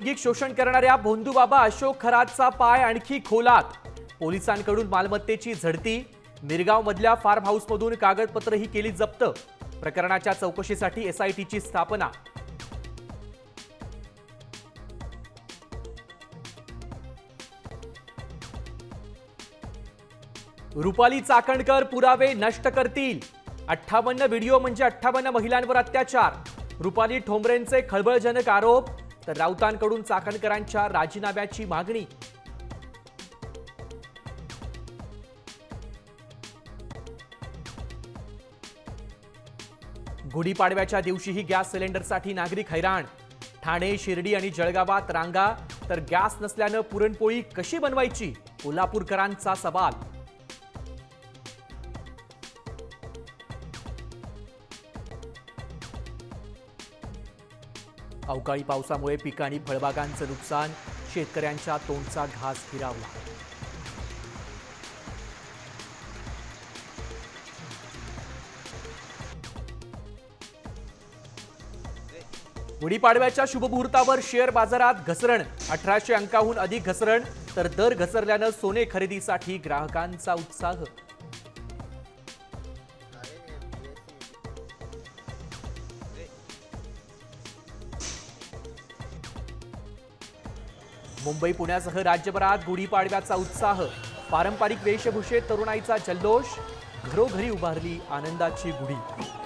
लैंगिक शोषण करणाऱ्या भोंदूबाबा अशोक खरातचा पाय आणखी खोलात. पोलिसांकडून मालमत्तेची झडती. मिरगाव मधल्या फार्म हाऊसमधून कागदपत्रही केली जप्त. प्रकरणाच्या चौकशीसाठी एसआयटीची स्थापना. रुपाली चाकणकर पुरावे नष्ट करतील. 58 व्हिडिओ म्हणजे 58 महिलांवर अत्याचार. रुपाली ठोंबरेंचे खळबळजनक आरोप. तर राऊतांकडून चाकणकरांच्या राजीनाम्याची मागणी. गुढीपाडव्याच्या दिवशीही गॅस सिलेंडरसाठी नागरिक हैराण. ठाणे, शिर्डी आणि जळगावात रांगा. तर गॅस नसल्यानं पुरणपोळी कशी बनवायची, कोल्हापूरकरांचा सवाल. अवकाळी पावसामुळे पिकं आणि फळबागांचं नुकसान. शेतकऱ्यांच्या तोंडचा घास हिरावला. गुढीपाडव्याच्या शुभमुहूर्तावर शेअर बाजारात घसरण. 1800 अंकाहून अधिक घसरण. तर दर घसरल्यानं सोने खरेदीसाठी ग्राहकांचा उत्साह. मुंबई पुण्यासह राज्यभरात गुढीपाडव्याचा उत्साह. पारंपरिक वेशभूषेत तरुणाईचा जल्लोष. घरोघरी उभारली आनंदाची गुढी.